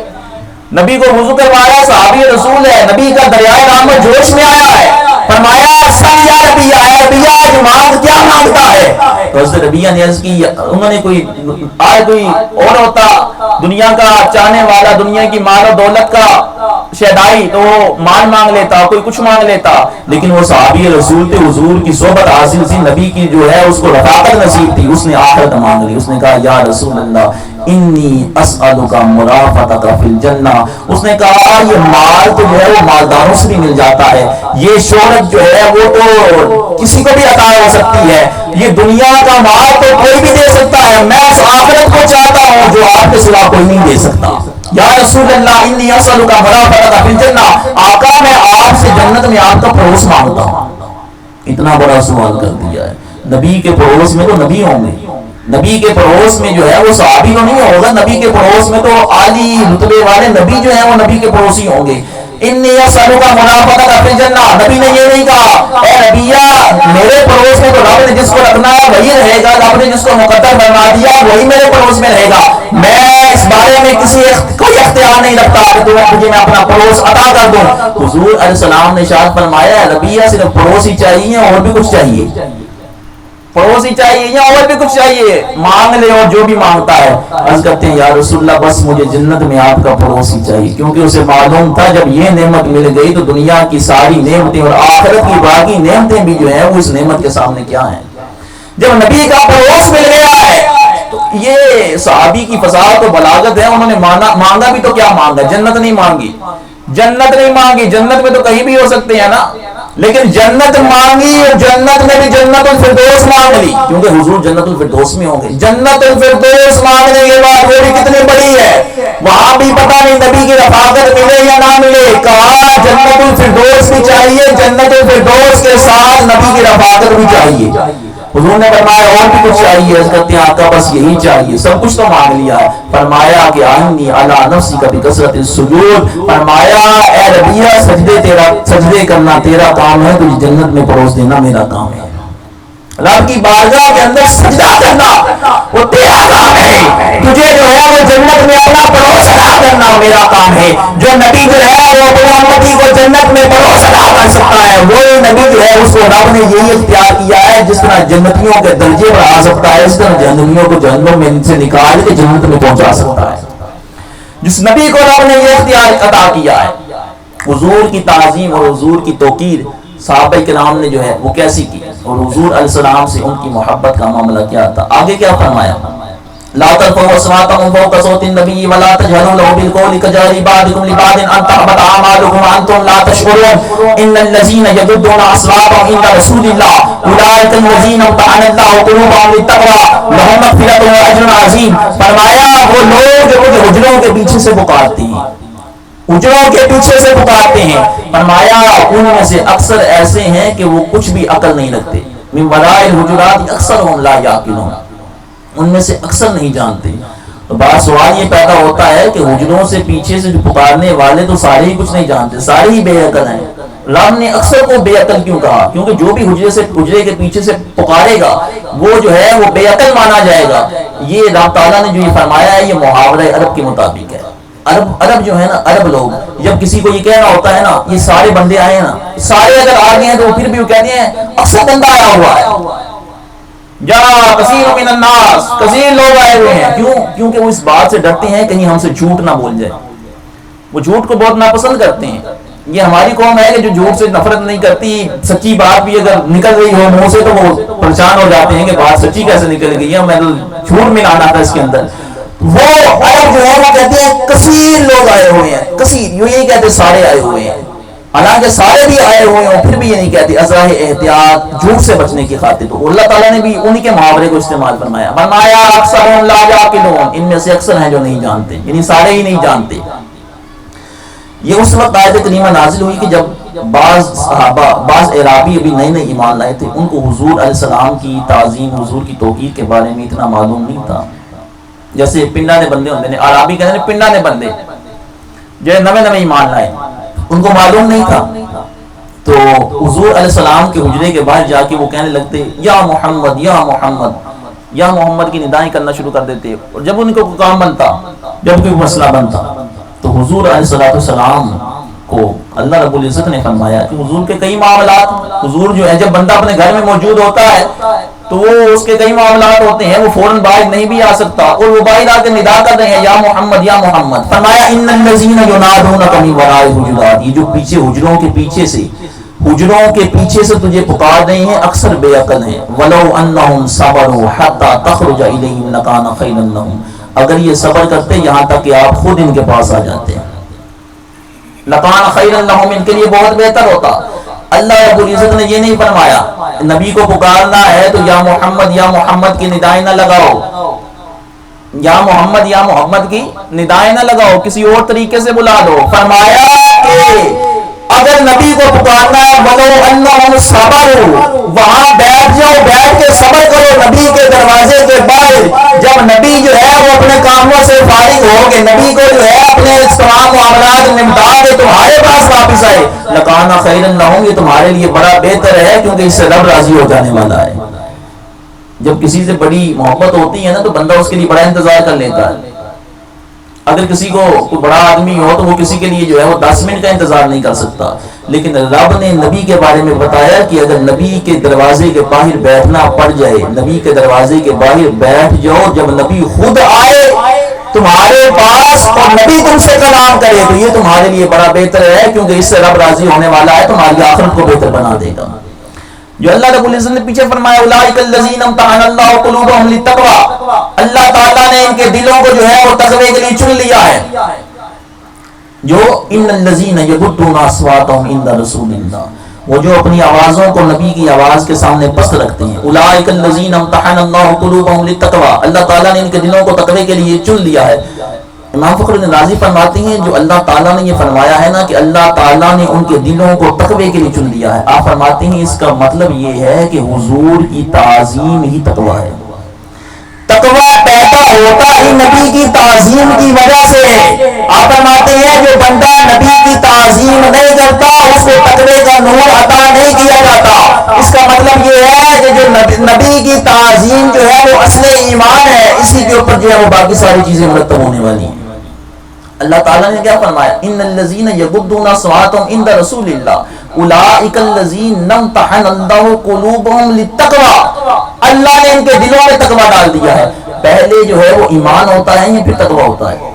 نبی کو وضو کروا رہا ہے، صحابی رسول ہے، نبی کا دریائے رحمت جوش میں آیا ہے، فرمایا سل یا ربیہ، اے ربیہ آج مانگ، کیا مانگتا ہے؟ تو حضرت ربیہ نے عرض کی، انہوں نے کوئی اور ہوتا دنیا کا چاہنے والا، دنیا کی مال و دولت کا شیدائی، تو وہ مال مانگ لیتا، کوئی کچھ مانگ لیتا، لیکن وہ صحابی رسول تھے، حضور کی صحبت حاصل تھی، نبی کی جو ہے اس کو رفاقت نصیب تھی، اس نے آخرت مانگ لی، اس نے کہا یا رسول اللہ انی اسألک مرافقتک فی الجنہ، اس نے کہا یہ مال تو جو ہے وہ مالداروں سے بھی مل جاتا ہے، یہ شہرت جو ہے وہ تو کسی کو بھی عطا ہو سکتی ہے، یہ دنیا کا مال تو کوئی بھی دے سکتا ہے، میں اس آخرت کو چاہتا ہوں جو آپ کے سوا کوئی نہیں دے سکتا۔ یا رسول اللہ انی اسألک مرافقتک فی الجنہ، آقا میں آپ سے جنت میں آپ کا پڑوس مانگتا ہوں۔ اتنا بڑا سوال کر دیا ہے، نبی کے پڑوس میں تو نبی ہوں گے، نبی کے پڑوس میں جو ہے وہ صحابی تو نہیں ہوگا، نبی کے پڑوس میں تو عالی رتبے والے نبی جو ہیں وہ نبی کے پڑوسی ہوں گے۔ انی اسألک مرافقتک فی الجنہ، نبی نے یہ نہیں کہا اے نبیہ میرے پڑوس میں تو رب نے جس کو رکھنا ہے وہی رہے گا، رب نے جس کو مقدر فرما دیا وہی میرے پڑوس میں رہے گا، میں اس بارے میں کوئی اختیار نہیں رکھتا کہ تجھے میں اپنا پڑوس عطا کر دوں۔ حضور علیہ السلام نے ارشاد فرمایا ربیہ صرف پڑوس ہی چاہیے اور بھی کچھ چاہیے؟ پڑوسی چاہیے یا اور بھی کچھ چاہیے؟ مانگ لے اور جو بھی مانگتا ہے۔ عرض کرتے ہیں یا رسول اللہ بس مجھے جنت میں آپ کا پڑوسی چاہیے، کیونکہ اسے معلوم تھا جب یہ نعمت مل گئی تو دنیا کی ساری نعمتیں اور آخرت کی باقی نعمتیں بھی جو ہیں وہ اس نعمت کے سامنے کیا ہیں۔ جب نبی کا پڑوس مل گیا ہے تو یہ صحابی کی فصاحت و بلاغت ہے، انہوں نے مانگا بھی تو کیا مانگا؟ جنت نہیں مانگی، جنت نہیں مانگی، جنت میں تو کہیں بھی ہو سکتے ہیں نا، لیکن جنت مانگی اور جنت میں بھی جنت الفردوس مانگ لی، کیونکہ حضور جنت الفردوس میں ہوں گے۔ جنت الفردوس مانگنے کے بعد وہ بھی کتنی بڑی ہے، وہاں بھی پتہ نہیں نبی کی رفاقت ملے یا نہ ملے، کہا جنت الفردوس بھی چاہیے، جنت الفردوس کے ساتھ نبی کی رفاقت بھی چاہیے۔ حضور نے فرمایا اور بھی کچھ چاہیے؟ اس کہتے ہیں آقا بس یہی چاہیے، سب کچھ تو مانگ لیا ہے۔ فرمایا کہ آئنی علی نفسی کا بکثرت السجود، فرمایا اے ربیہ سجدے کرنا تیرا کام ہے، تجھے جنت میں پروس دینا میرا کام ہے۔ رب کی بارگاہ کے اندر سجدہ کرنا وہ تیرا کام ہے، تجھے جو ہے وہ جنت میں اپنا پڑوس ادا کرنا میرا کام ہے۔ جو نبی جو ہے وہ اپنے امتی کو جنت میں پڑوس ادا کر سکتا ہے، وہی نبی جو ہے اس کو رب نے یہی اختیار کیا ہے، جس طرح جنتیوں کے درجے بڑھا سکتا ہے اس طرح جہنمیوں کو جہنم میں سے نکال کے جنت میں پہنچا سکتا ہے۔ جس نبی کو رب نے یہ اختیار عطا کیا ہے۔ حضور کی تعظیم اور حضور کی توقیر صحابہ کرام نے جو ہے وہ کیسی کی، اور حضور علیہ السلام سے ان کی محبت کا معاملہ کیا تھا۔ آگے کیا فرمایا؟ لا ترفعوا اصواتكم فوق صوت النبي ولا تجهروا له بالقول كجهر بعضكم لبعض ان تحبط اعمالكم وانتم لا تشعرون ان الذين يغضون اصواتهم عند رسول الله اولئك الذين امتحن الله قلوبهم للتقوى لهم مغفرة واجر عظيم۔ فرمایا وہ لوگ جو حجروں کے پیچھے سے پکارتے ہیں، حجروں کے پیچھے سے پکارتے ہیں، فرمایا ان میں سے اکثر ایسے ہیں کہ وہ کچھ بھی عقل نہیں رکھتے۔ من وراء الحجرات اکثرهم لا يعقلون، ان میں سے اکثر نہیں جانتے۔ تو بات سوال یہ پیدا ہوتا ہے کہ حجروں سے پیچھے سے جو پکارنے والے تو سارے ہی کچھ نہیں جانتے، سارے ہی بے عقل ہیں۔ رب نے اکثر کو بے عقل کیوں کہا؟ کیونکہ جو بھی حجرے کے پیچھے سے پکارے گا وہ جو ہے وہ بے عقل مانا جائے گا۔ یہ رب تعالیٰ نے جو یہ فرمایا ہے یہ محاورہ عرب کے مطابق ہے۔ عرب جو ہے نا، عرب لوگ جب کسی کو یہ کہنا ہوتا ہے نا یہ سارے بندے آئے ہیں نا، سارے اگر آ گئے ہیں تو پھر بھی وہ کہتے ہیں اکثر بندہ آیا ہوا ہے، جا کثیر من الناس، کثیر لوگ آئے ہوئے ہیں۔ کیوں؟ کیونکہ وہ اس بات سے ڈرتے ہیں کہیں ہم سے جھوٹ نہ بول جائے، وہ جھوٹ کو بہت ناپسند کرتے ہیں۔ یہ ہماری قوم ہے کہ جو جھوٹ سے نفرت نہیں کرتی، سچی بات بھی اگر نکل رہی ہو منہ سے تو وہ پریشان ہو جاتے ہیں کہ بات سچی کیسے نکل گئی ہے، میں تو جھوٹ ملانا تھا اس کے اندر۔ وہ عرب جو ہے وہ کہتے ہیں کثیر لوگ آئے ہوئے ہیں، کثیر، یوں یہی کہتے سارے آئے ہوئے ہیں، حالانکہ سارے بھی آئے ہوئے ہوں پھر بھی یہ نہیں کہتے، ازراہ احتیاط جھوٹ سے بچنے کی خاطر۔ تو اللہ تعالیٰ نے بھی انہی کے محاورے کو استعمال فرمایا اکثر لا یعقلون، ان میں سے اکثر ہیں جو نہیں جانتے، یعنی سارے ہی نہیں جانتے۔ یہ اس وقت آیت کریمہ نازل ہوئی کہ جب بعض صحابہ، بعض اعرابی ابھی نئے نئے ایمان لائے تھے، ان کو حضور علیہ السلام کی تعظیم، حضور کی توقیر کے بارے میں اتنا معلوم نہیں تھا۔ جیسے پنڈا نے بندے ہوتے ہیں، عربی کہتے ہیں پنڈا نے بندے، جو نئے ایمان لائے ان کو معلوم نہیں تھا، تو حضور علیہ السلام کے حجرے کے باہر جا کے وہ کہنے لگتے یا محمد یا محمد یا محمد کی ندائیں کرنا شروع کر دیتے۔ اور جب ان کو کام بنتا، جب کوئی مسئلہ بنتا تو حضور علیہ السلام کو اللہ رب العزت نے فرمایا کہ حضور کے کئی معاملات، حضور جو ہے جب بندہ اپنے گھر میں موجود ہوتا ہے تو وہ اس کے کئی معاملات ہوتے ہیں، وہ فوراً باہر نہیں بھی آ سکتا، اور وہ باہر آ کے ندا کر رہے ہیں یا محمد یا محمد۔ فرمایا ان الذین ینادونک من وراء الحجرات، یہ جو پیچھے حجروں کے پیچھے سے تجھے پکار رہے ہیں اکثر بے عقل ہیں۔ ولو انہم صبروا حتی تخرج الیہم لکان خیرا لہم، اگر یہ صبر کرتے یہاں تک کہ آپ خود ان کے پاس آ جاتے ہیں، لکان خیرا لہم، ان کے لیے بہت بہتر ہوتا۔ اللہ رب العزت نے یہ نہیں فرمایا نبی کو پکارنا ہے تو یا محمد کی ندائیں نہ لگاؤ، یا محمد کی ندائیں نہ لگاؤ، کسی اور طریقے سے بلا دو۔ فرمایا کہ اگر نبی کو پکارنا ہے ولو انہم صبروا، وہاں بیٹھ جاؤ، بیٹھ کے صبر کرو نبی کے دروازے کے باہر۔ جب نبی جو ہے وہ اپنے کاموں سے فارغ ہو کے نبی کو جو ہے اپنے تمام معاملات نمٹا کے تمہارے پاس واپس آئے، لکان خیرا لہم، یہ تمہارے لیے بڑا بہتر ہے، کیونکہ اس سے رب راضی ہو جانے والا ہے۔ جب کسی سے بڑی محبت ہوتی ہے نا تو بندہ اس کے لیے بڑا انتظار کر لیتا ہے۔ اگر کسی کو کوئی بڑا آدمی ہو تو وہ کسی کے لیے جو ہے وہ 10 منٹ کا انتظار نہیں کر سکتا، لیکن رب نے نبی کے بارے میں بتایا کہ اگر نبی کے دروازے کے باہر بیٹھنا پڑ جائے، نبی کے دروازے کے باہر بیٹھ جاؤ، جب نبی خود آئے تمہارے پاس اور نبی تم سے کلام کرے تو یہ تمہارے لیے بڑا بہتر ہے، کیونکہ اس سے رب راضی ہونے والا ہے، تمہاری آخرت کو بہتر بنا دے گا۔ جو اللہ رب العزت نے پیچھے فرمایا اولئک الذین امتحن اللہ قلوبهم للتقوی، اللہ تعالیٰ نے ان کے دلوں کو جو ہے وہ تقوی کے لیے چن لیا ہے۔ جو ان الذین یغضون اصواتهم عند رسول اللہ، وہ جو اپنی آوازوں کو نبی کی آواز کے سامنے پست رکھتے ہیں۔ اولئک الذین امتحن اللہ قلوبهم للتقوی، اللہ تعالیٰ نے ان کے دلوں کو تقوی کے لیے چن لیا ہے۔ امام فخر الدین رازی فرماتے ہیں جو اللہ تعالیٰ نے یہ فرمایا ہے نا کہ اللہ تعالیٰ نے ان کے دلوں کو تقوی کے لیے چن لیا ہے، آپ فرماتے ہیں اس کا مطلب یہ ہے کہ حضور کی تعظیم ہی تقوی ہے۔ تقوی پیدا ہوتا ہی نبی کی تعظیم کی وجہ سے ہے۔ آپ فرماتے ہیں جو بندہ نبی کی تعظیم نہیں کرتا اس کو تقوی کا نور عطا نہیں کیا جاتا۔ اس کا مطلب یہ ہے کہ جو نبی کی تعظیم جو ہے وہ اصل ایمان ہے، اسی کے اوپر جو ہے وہ باقی ساری چیزیں مرتب ہونے والی ہیں۔ اللہ تعالیٰ نے کیا فرمایا؟ ان الذین یغضون اصواتهم عند رسول اللہ اولئک الذین امتحن اللہ قلوبهم للتقوی، اللہ نے ان کے دلوں میں تقوی ڈال دیا ہے۔ پہلے جو ہے وہ ایمان ہوتا ہے یا پھر تقوی ہوتا ہے؟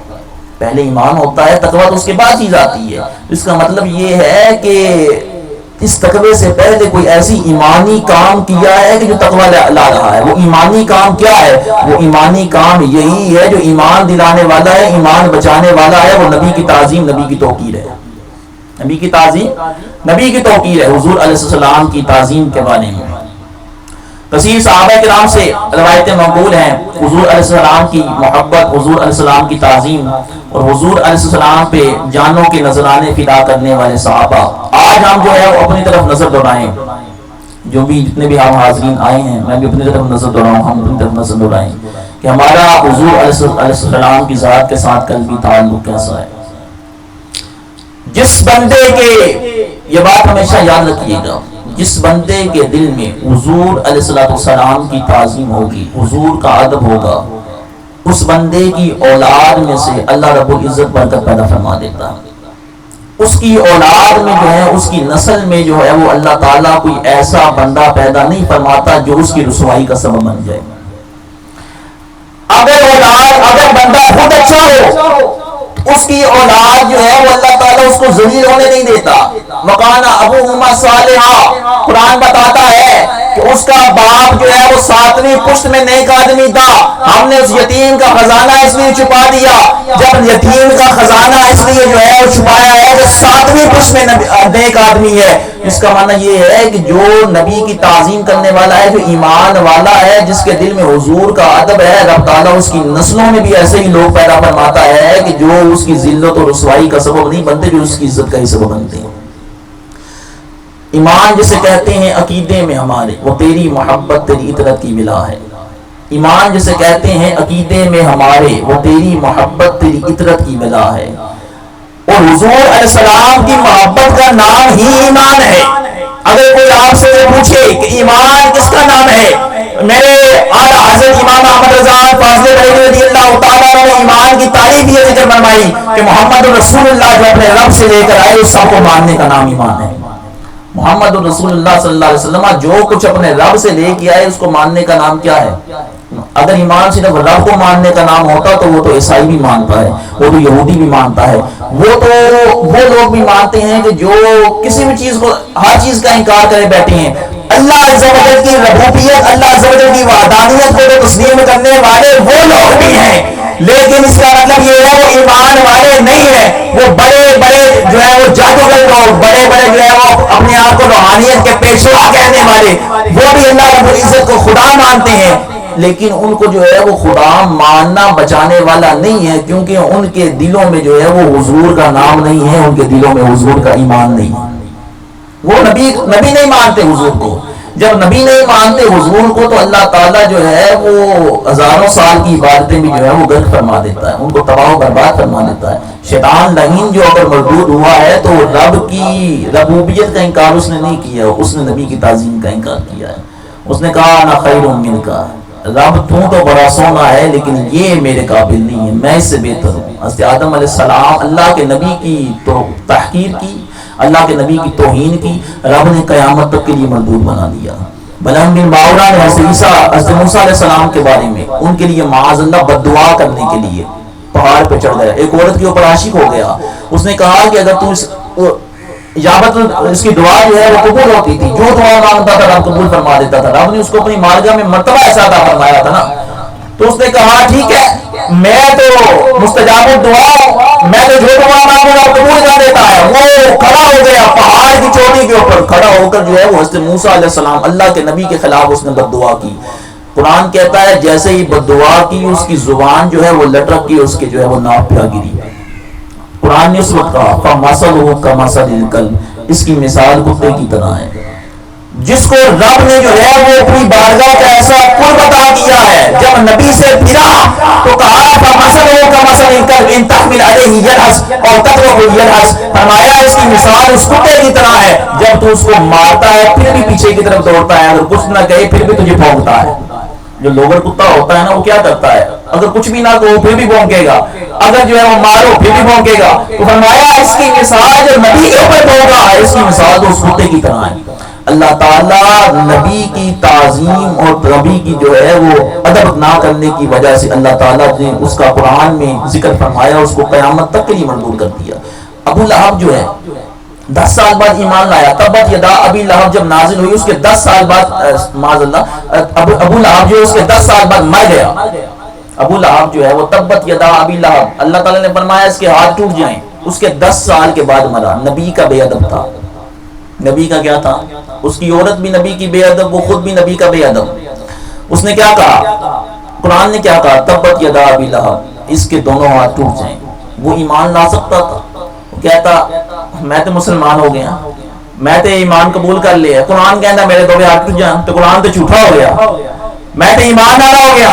پہلے ایمان ہوتا ہے، تقوی تو اس کے بعد چیز آتی ہے۔ اس کا مطلب یہ ہے کہ اس تقوی سے پہلے کوئی ایسی ایمانی کام کیا ہے کہ جو تقوی لا رہا ہے۔ وہ ایمانی کام کیا ہے؟ وہ ایمانی کام یہی ہے جو ایمان دلانے والا ہے، ایمان بچانے والا ہے، وہ نبی کی تعظیم، نبی کی توقیر ہے۔ نبی کی تعظیم، نبی کی توقیر ہے۔ حضور علیہ السلام کی تعظیم کے بارے میں کثیر صحابہ کرام سے روایتیں مقبول ہیں، حضور علیہ السلام کی محبت، حضور علیہ السلام کی تعظیم اور حضور علیہ السلام پہ جانوں کے نذرانے فدا کرنے والے صحابہ۔ آج ہم جو ہے وہ اپنی طرف نظر دوڑائیں، جو بھی جتنے بھی ہم حاضرین آئے ہیں میں بھی اپنی طرف نظر دوڑاؤں، ہم اپنی طرف نظر دوڑائیں کہ ہمارا حضور علیہ السلام کی ذات کے ساتھ قلبی تعلق کیسا ہے۔ جس بندے کے، یہ بات ہمیشہ یاد رکھیے گا، جس بندے کے دل میں حضور علیہ السلام کی تعظیم ہوگی، حضور کا ادب ہوگا، اس بندے کی اولاد میں سے اللہ رب العزت برکت پیدا فرما دیتا ہے۔ اس کی اولاد میں جو ہے، اس کی نسل میں جو ہے وہ اللہ تعالیٰ کوئی ایسا بندہ پیدا نہیں فرماتا جو اس کی رسوائی کا سبب بن جائے۔ اگر بندہ خود اچھا ہو، اس کی اولاد جو ہے وہ اللہ تعالیٰ اس کو ذلیل ہونے نہیں دیتا۔ وَقَانَ أَبُوهُمَا صَالِحًا، قرآن بتاتا ہے کہ اس کا باپ جو ہے وہ 7ویں پشت میں نیک آدمی تھا، ہم نے اس یتیم کا خزانہ اس لیے چھپا دیا۔ جب یتیم کا خزانہ اس لیے جو ہے وہ چھپایا ہے تو 7ویں پشت میں نیک آدمی ہے۔ اس کا معنی یہ ہے کہ جو نبی کی تعظیم کرنے والا ہے، جو ایمان والا ہے، جس کے دل میں حضور کا ادب ہے، رب تعالیٰ اس کی نسلوں میں بھی ایسے ہی لوگ پیدا فرماتا ہے کہ جو اس کی ذلت اور رسوائی کا سبب نہیں بنتے، جو اس کی عزت کا ہی سبب بنتے ہیں۔ ایمان جسے کہتے ہیں عقیدے میں ہمارے، وہ تیری محبت تیری اطرت کی بلا ہے۔ ایمان جسے کہتے ہیں عقیدے میں ہمارے، وہ تیری محبت تیری اطرت کی بلا ہے۔ اور حضور علیہ السلام کی محبت کا نام ہی ایمان ہے۔ اگر کوئی آپ سے پوچھے کہ ایمان کس کا نام ہے، میرے حضرت امام احمد رضا فاضل بریلوی رضی اللہ تعالیٰ نے ایمان کی تعریف یہ ذکر فرمائی کہ محمد رسول اللہ جو اپنے رب سے لے کر آئے اس سب کو ماننے کا نام ایمان ہے۔ محمد رسول اللہ صلی اللہ علیہ وسلم جو کچھ اپنے رب سے لے کے آئے اس کو ماننے کا نام کیا ہے؟ اگر ایمان صرف رب کو ماننے کا نام ہوتا تو وہ تو عیسائی بھی مانتا ہے، وہ تو یہودی بھی مانتا ہے، وہ لوگ بھی مانتے ہیں کہ جو کسی بھی چیز کو، ہر چیز کا انکار کرے بیٹھے ہیں۔ اللہ عز و جل کی ربوبیت، اللہ عز و جل کی وحدانیت کو تو تسلیم کرنے والے وہ لوگ بھی ہیں، لیکن اس کا مطلب یہ ہے وہ ایمان والے نہیں ہیں۔ وہ بڑے بڑے جو ہے وہ جادوگر لوگ، بڑے بڑے جو ہے وہ اپنے آپ کو روحانیت کے پیشوا کہنے والے، وہ بھی اللہ رب العزت کو خدا مانتے ہیں، لیکن ان کو جو ہے وہ خدا ماننا بچانے والا نہیں ہے، کیونکہ ان کے دلوں میں جو ہے وہ حضور کا نام نہیں ہے، ان کے دلوں میں حضور کا ایمان نہیں ہے۔ وہ نبی نہیں مانتے حضور کو۔ جب نبی نہیں مانتے حضور کو تو اللہ تعالیٰ جو ہے وہ ہزاروں سال کی عبادتیں بھی جو ہے وہ غرق فرما دیتا ہے، ان کو تباہ و برباد فرما دیتا ہے۔ شیطان لعین جو اگر مردود ہوا ہے تو رب کی ربوبیت کا انکار اس نے نہیں کیا، اس نے نبی کی تعظیم کا انکار کیا ہے۔ اس نے کہا انا خیر منک، رب تو بڑا سونا ہے لیکن یہ میرے قابل نہیں ہے، میں اس سے بہتر ہوں۔ حضرت آدم علیہ السلام اللہ کے نبی کی تو تحقیر کی، اللہ کے نبی کی توہین کی، رب نے قیامت تک کے لیے مردود بنا دیا۔ بلعام بن باورا نے حضرت موسیٰ علیہ السلام کے بارے میں ان کے لیے معاذ اللہ بد دعا کرنے کے لیے پہاڑ پہ چڑھ گیا، ایک عورت کے اوپر عاشق ہو گیا، اس نے کہا کہ اگر تم اجابت اس کی دعا جو ہے وہ قبول ہوتی تھی، جو دعا مانگتا تھا رب قبول فرما دیتا تھا، رب نے اس کو اپنی مارگاہ میں مرتبہ ایسا عطا فرمایا تھا نا، تو اس نے کہا ٹھیک ہے میں تو مستجاب الدعا ہوں، میں تو جو دعا مانگوں گا قبول کر دیتا ہے۔ وہ کھڑا ہو گیا پہاڑ کی چوٹی کے اوپر، کھڑا ہو کر جو ہے وہ حضرت موسیٰ علیہ السلام اللہ کے نبی کے خلاف اس نے بد دعا کی۔ قرآن کہتا ہے جیسے ہی بد دعا کی اس کی زبان جو ہے وہ لٹک کی، اس کے جو ہے وہ ناف پہ گری۔ قرآن نے اس وقت کہا فَمَثَلُهُ كَمَثَلِ الْكَلْبِ، اس کی مثال کتے کی طرح ہے۔ جس کو رب نے جو ہے وہ اپنی بارگاہ کا ایسا قرب عطا کیا ہے، جب نبی سے پھرا تو کہا فَمَثَلُهُ كَمَثَلِ الْكَلْبِ إِن تَحْمِلْ عَلَيْهِ يَلْهَثْ أَوْ تَتْرُكْهُ يَلْهَثْ، فرمایا اس کی مثال اس کتے کی طرح ہے، جب تو اس کو مارتا ہے پھر بھی پیچھے کی طرف دوڑتا ہے، اگر کچھ نہ کہے پھر بھی تجھے بھونکتا ہے۔ جو لوگر کتا ہوتا ہے نا وہ کیا کرتا ہے، اگر کچھ بھی نہ کہو پھر بھی بھونکے گا، اگر جو ہے وہ مارو پھر بھی بھونکے گا۔ تو فرمایا اس کی مثال جو نبی کے اوپر بھونک رہا ہے، اس کی مثال تو اس کتے کی طرح ہے۔ اللہ تعالیٰ نبی کی تعظیم اور نبی کی جو ہے وہ ادب نہ کرنے کی وجہ سے اللہ تعالیٰ نے اس کا قرآن میں ذکر فرمایا، اس کو قیامت تک کے لیے مردود کر دیا۔ ابو لہب جو ہے 10 سال بعد ایمان لایا، تبت یدا ابی لہب جب نازل ہوئی اس کے 10 سال بعد معاذ اللہ ابو لہب جو اس کے 10 سال بعد مر گیا۔ ابو لہب جو ہے وہ تبت یدا ابی لہب، اللہ تعالیٰ نے فرمایا اس کے ہاتھ ٹوٹ جائیں، اس کے 10 سال کے بعد مرا۔ نبی کا بے ادب تھا، نبی کا کیا تھا، اس کی عورت بھی نبی کی بے ادب، وہ خود بھی نبی کا بے ادب۔ اس نے کیا کہا، قرآن نے کیا کہا تبت یدا ابی لہب، اس کے دونوں ہاتھ ٹوٹ جائیں۔ وہ ایمان لا سکتا تھا، کہتا میں تو مسلمان ہو گیا، میں تو ایمان قبول کر لیا، قرآن کہنا میرے دو ہاتھ ٹوٹ جائیں، تو قرآن تو جھوٹا ہو گیا، میں تو ایمان والا ہو گیا۔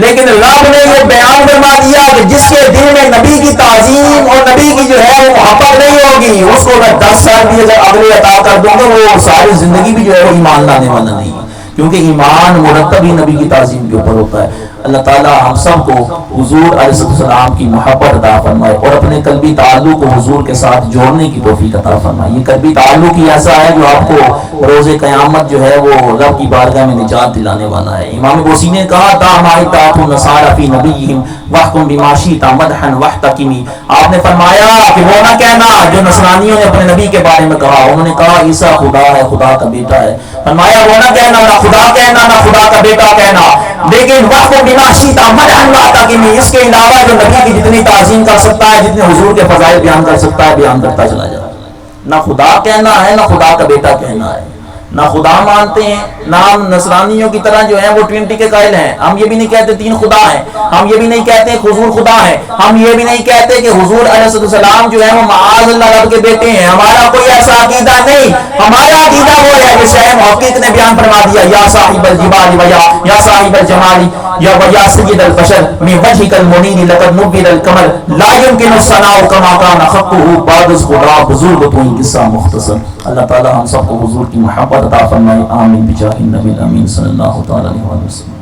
لیکن رب نے یہ بیان فرما دیا کہ جس کے دل میں نبی کی تعظیم اور نبی کی جو ہے وہ محبت نہیں ہوگی، اس کو میں 10 سال بھی اگر اگلے عطا کر دوں گا وہ ساری زندگی بھی جو ہے وہ ایمان لانے والا نہیں ہے، کیونکہ ایمان مرتب ہی نبی کی تعظیم کے اوپر ہوتا ہے۔ اللہ تعالیٰ ہم سب کو حضور علیہ السلام کی محبت عطا فرمائے اور اپنے قلبی تعلق کو حضور کے ساتھ جوڑنے کی توفیق عطا فرمائے۔ یہ قلبی تعلق ہی ایسا ہے جو آپ کو روز قیامت جو ہے وہ رب کی بارگاہ میں نجات دلانے والا ہے۔ امام بوسی نے کہا تھا ہماری طاعت النصارى فی نبیہم واحکم بما شئت مدحا واحتکمی، آپ نے فرمایا کہ وہ نہ کہنا جو نصرانیوں نے اپنے نبی کے بارے میں کہا، انہوں نے کہا عیسیٰ خدا ہے، خدا کا بیٹا ہے، فرمایا وہ نہ کہنا، نہ خدا کہنا نہ خدا کا بیٹا کہنا، لیکن واحکم بما شئت مدحا واحتکمی، اس کے علاوہ جو نبی کی جتنی تعظیم کر سکتا ہے، جتنے حضور کے فضائل بیان کر سکتا ہے بیان کرتا چلا جائے۔ نہ خدا کہنا ہے نہ خدا کا بیٹا کہنا ہے، نہ خدا مانتے ہیں نہ ہم نصرانیوں کی طرح جو ہیں وہ ٹرینٹی کے قائل ہیں، ہم یہ بھی نہیں کہتے 3 خدا ہیں، ہم یہ بھی نہیں کہتے کہ حضور خدا ہے، ہم یہ بھی نہیں کہتے کہ حضور علیہ السلام جو ہے وہ معاذ اللہ رب کے بیٹے ہیں، ہمارا کوئی ایسا عقیدہ نہیں۔ ہمارا عقیدہ وہ ہے جسے محقق نے بیان فرما دیا یا صاحب الجبال یا صاحب الجمال یا سید البشر من وجهك المنیر لقد نبل القمر لا يمكن الثناء كما كان حقه بعد خدا بزرگ تو ان قصہ مختصر۔ اللہ تعالی ہم سب کو حضور کی محبت عطا فرمائے، آمین بجاہ النبی الامین صلی اللہ تعالی علیہ وسلم۔